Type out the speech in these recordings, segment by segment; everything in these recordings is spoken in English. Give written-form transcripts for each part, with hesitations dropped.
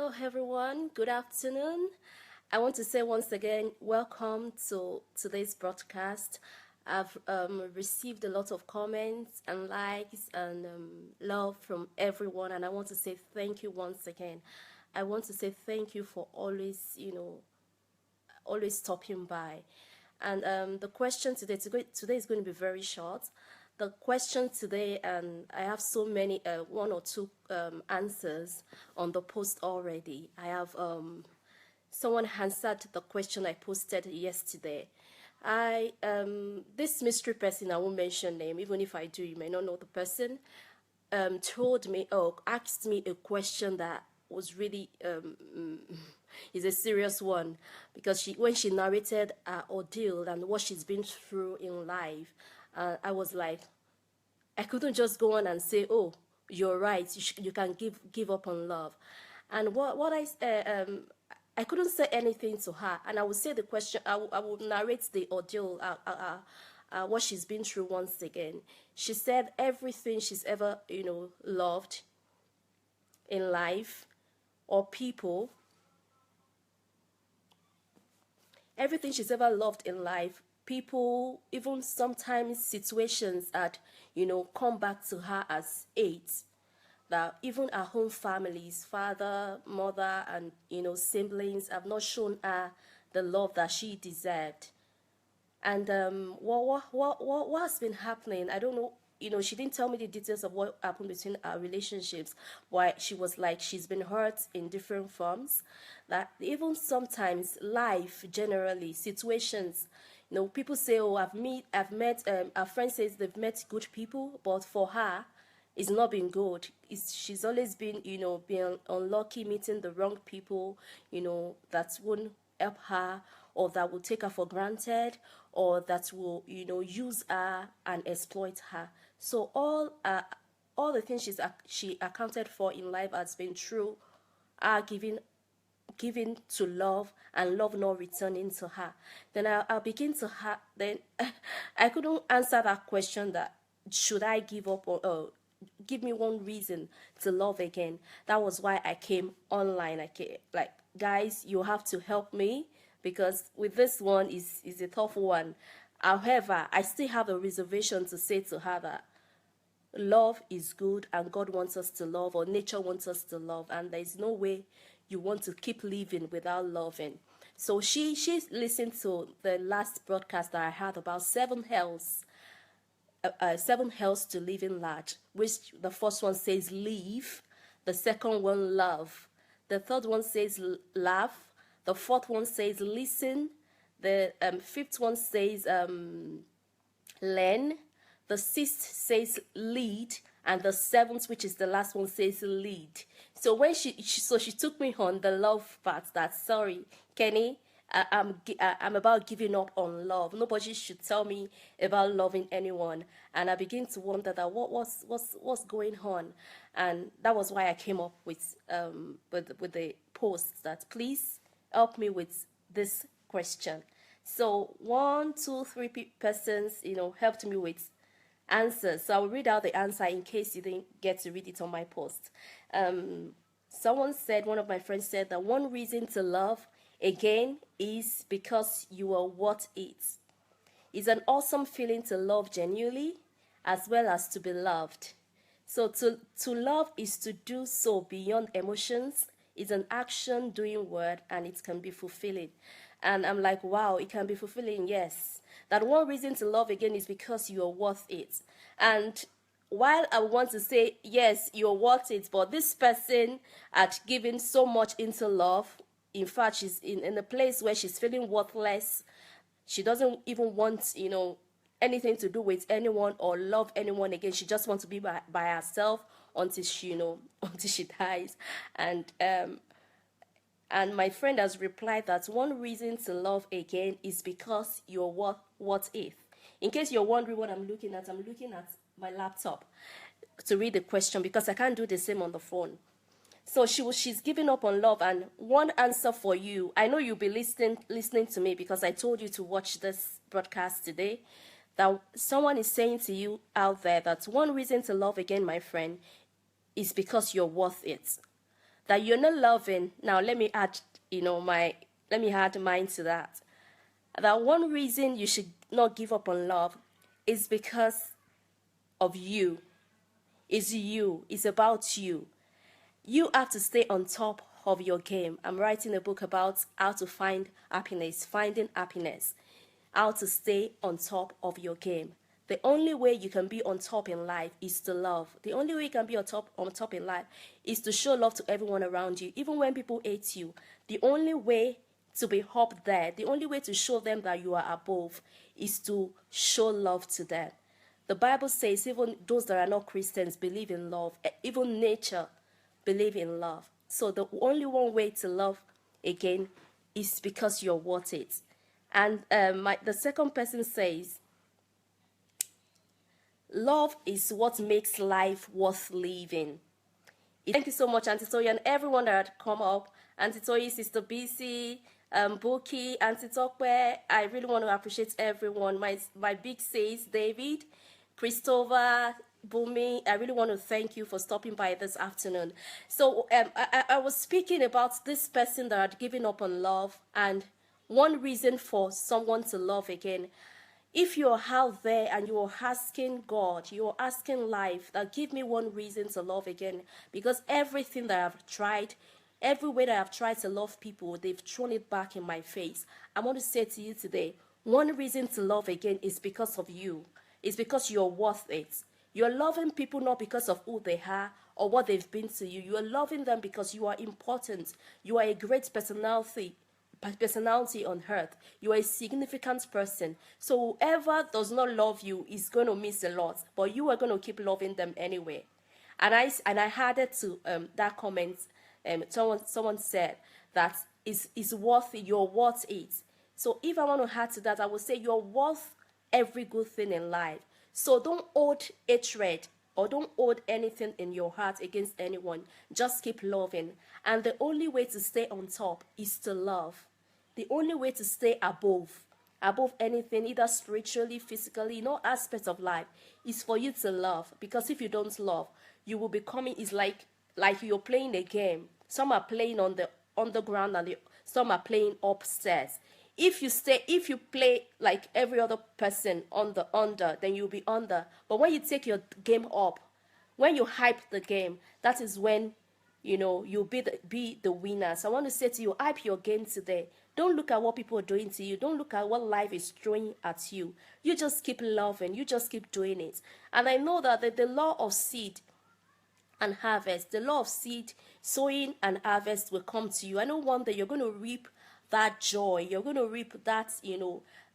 Hello, everyone. Good afternoon. I want to say once again, welcome to today's broadcast. I've received a lot of comments and likes and love from everyone, and I want to say thank you once again. I want to say thank you for always, always stopping by. And the question today is going to be very short. The question today, and I have so many, one or two answers on the post already. I have someone answered the question I posted yesterday. This mystery person, I won't mention name, even if I do, you may not know the person, told me, or asked me a question that was really is a serious one, because when she narrated her ordeal and what she's been through in life, I was like, I couldn't just go on and say, oh, you're right, you can give up on love. And I couldn't say anything to her, and I would say the question, I would narrate the ordeal, what she's been through once again. She said everything she's ever, loved in life or people, everything she's ever loved in life, people, even sometimes situations that, come back to her as aids. That even her home families, father, mother, and, siblings have not shown her the love that she deserved. And what's been happening, I don't know. She didn't tell me the details of what happened between our relationships. Why she was like, she's been hurt in different forms. That even sometimes life, generally, situations, people say, oh, I've met, our friend says they've met good people, but for her, it's not been good. She's always been, being unlucky, meeting the wrong people, that won't help her, or that will take her for granted, or that will, use her and exploit her. So all the things she accounted for in life has been true, are giving to love, and love not returning to her. Then I'll begin to have, then I couldn't answer that question, that should I give up, or give me one reason to love again. That was why I came online. Like, guys, you have to help me, because with this one is a tough one. However, I still have a reservation to say to her that love is good, and God wants us to love, or nature wants us to love, and there's no way you want to keep living without loving. So she listened to the last broadcast that I had about 7 hells, 7 hells to living large, which the first one says leave, the second one love, the third one says laugh, the fourth one says listen, the fifth one says learn, the sixth says lead, and the seventh, which is the last one, says lead. So when she took me on the love part, that, sorry, Kenny, I'm about giving up on love. Nobody should tell me about loving anyone. And I begin to wonder that what's going on. And that was why I came up with the post, that please help me with this question. So 1, 2, 3 persons, helped me with answers. So I'll read out the answer in case you didn't get to read it on my post. Someone said, one of my friends said, that one reason to love again is because you are worth it. It's an awesome feeling to love genuinely, as well as to be loved. So to love is to do so beyond emotions. It's an action doing word, and it can be fulfilling. And I'm like, wow, it can be fulfilling, yes. That one reason to love again is because you are worth it. And while I want to say, yes, you're worth it, but this person had given so much into love. In fact, she's in a place where she's feeling worthless. She doesn't even want, anything to do with anyone or love anyone again. She just wants to be by herself until she, until she dies. And my friend has replied that one reason to love again is because you're what if. In case you're wondering what I'm looking at my laptop to read the question, because I can't do the same on the phone. So she's giving up on love, and one answer for you. I know you'll be listening to me, because I told you to watch this broadcast today. That someone is saying to you out there that one reason to love again, my friend, is because you're worth it. that you're not loving. Now, let me add, let me add mine to that. That one reason you should not give up on love is because of you. It's you. It's about you. You have to stay on top of your game. I'm writing a book about how to find happiness, finding happiness, how to stay on top of your game. The only way you can be on top in life is to love. The only way you can be on top in life is to show love to everyone around you, even when people hate you. The only way to be up there, the only way to show them that you are above is to show love to them. The Bible says even those that are not Christians believe in love. Even nature believe in love. So the only one way to love again is because you're worth it. And the second person says, love is what makes life worth living. Thank you so much, Auntie Toyi, and everyone that had come up. Auntie Toyi, Sister BC, Buki, Auntie Tokwe. I really want to appreciate everyone. My big sis, David, Christopher, Bumi, I really want to thank you for stopping by this afternoon. So I was speaking about this person that had given up on love, and one reason for someone to love again. If you're out there and you're asking God, you're asking life, that give me one reason to love again, because everything that I've tried, every way that I've tried to love people, they've thrown it back in my face. I want to say to you today, one reason to love again is because of you. It's because you're worth it. You're loving people not because of who they are or what they've been to you. You are loving them because you are important. You are a great personality on earth. You are a significant person. So whoever does not love you is going to miss a lot, but you are going to keep loving them anyway. And I added to that comment. Someone said that is worth it. You're worth it. So if I want to add to that, I would say you're worth every good thing in life. So don't hold hatred or don't hold anything in your heart against anyone. Just keep loving. And the only way to stay on top is to love. The only way to stay above anything, either spiritually, physically, in all aspects of life, is for you to love. Because if you don't love, you will be coming. It's like you're playing a game. Some are playing on the underground and some are playing upstairs. If you play like every other person on the under, then you'll be under. But when you take your game up, when you hype the game, that is when you'll be the winner. So I want to say to you, hype your game today. Don't look at what people are doing to you. Don't look at what life is throwing at you. You just keep loving. You just keep doing it. And I know that the law of seed and harvest, the law of seed, sowing and harvest will come to you. I know one day you're going to reap that joy. You're going to reap that,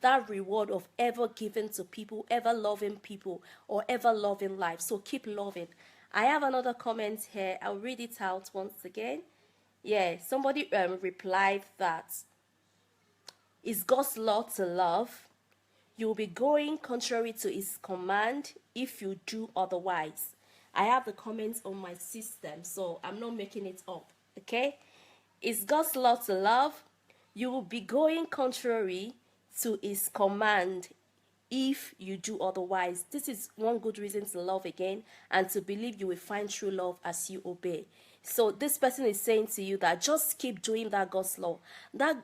that reward of ever giving to people, ever loving people, or ever loving life. So keep loving. I have another comment here. I'll read it out once again. Yeah, somebody replied that it's God's law to love. You will be going contrary to his command if you do otherwise. I have the comments on my system, so I'm not making it up, okay? It's God's law to love. You will be going contrary to his command if you do otherwise. This is one good reason to love again and to believe you will find true love as you obey. So this person is saying to you that just keep doing that God's law. That's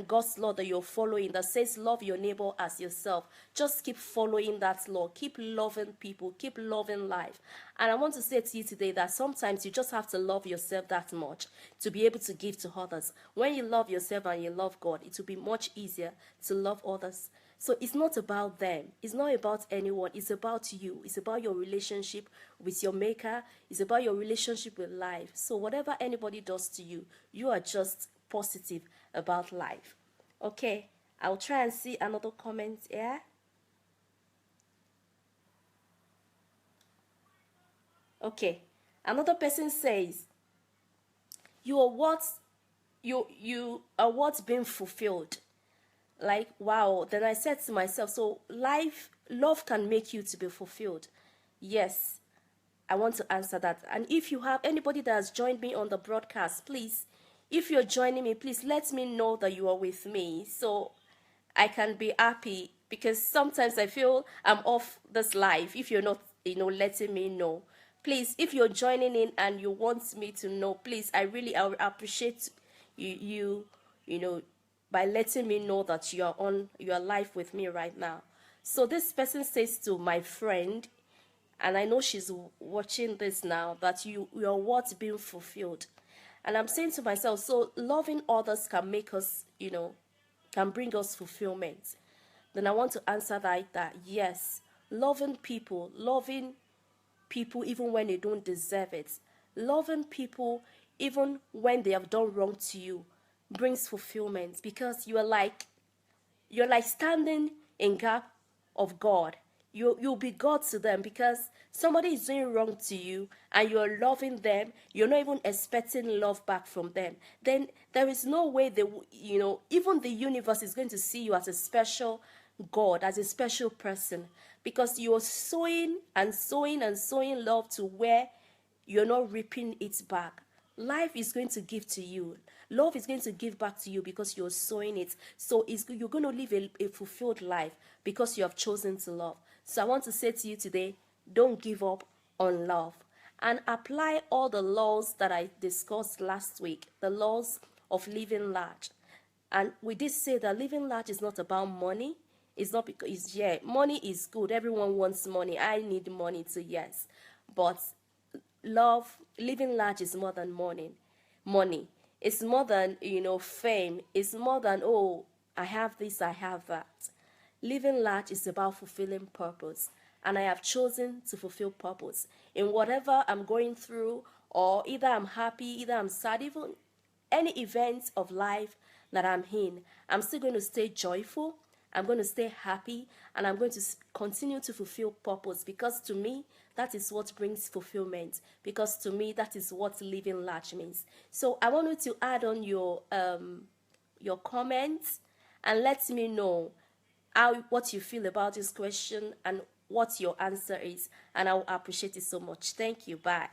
God's law that you're following that says love your neighbor as yourself. Just keep following that law. Keep loving people. Keep loving life. And I want to say to you today that sometimes you just have to love yourself that much to be able to give to others. When you love yourself and you love God, it will be much easier to love others. So it's not about them. It's not about anyone. It's about you. It's about your relationship with your maker. It's about your relationship with life. So whatever anybody does to you, you are just positive about life. Okay, I'll try and see another comment here. Okay, another person says you are what's being fulfilled. Like, wow. Then I said to myself, so love can make you to be fulfilled. Yes, I want to answer that. And if you have anybody that has joined me on the broadcast, please, if you're joining me, please let me know that you are with me so I can be happy, because sometimes I feel I'm off this life if you're not, letting me know. Please, if you're joining in and you want me to know, please, I will appreciate you know, by letting me know that you are on your live with me right now. So this person says to my friend, and I know she's watching this now, that your words being fulfilled. And I'm saying to myself, so loving others can make us, can bring us fulfillment. Then I want to answer that yes, loving people even when they don't deserve it, loving people even when they have done wrong to you, brings fulfillment, because you're like standing in gap of God. You'll be God to them, because somebody is doing wrong to you and you're loving them. You're not even expecting love back from them. Then there is no way even the universe is going to see you as a special God, as a special person, because you're sowing and sowing and sowing love to where you're not reaping it back. Life is going to give to you. Love is going to give back to you because you're sowing it. So you're going to live a fulfilled life because you have chosen to love. So I want to say to you today, don't give up on love. And apply all the laws that I discussed last week, the laws of living large. And we did say that living large is not about money. It's not because, money is good. Everyone wants money. I need money too, yes. But living large is more than money. It's more than fame. It's more than, oh, I have this, I have that. Living large is about fulfilling purpose, and I have chosen to fulfill purpose in whatever I'm going through, or either I'm happy, either I'm sad, even any event of life that I'm in. I'm still going to stay joyful, I'm going to stay happy, and I'm going to continue to fulfill purpose, because to me, that is what brings fulfillment, because to me, that is what living large means. So I want you to add on your comments and let me know what you feel about this question and what your answer is, and I will appreciate it so much. Thank you. Bye.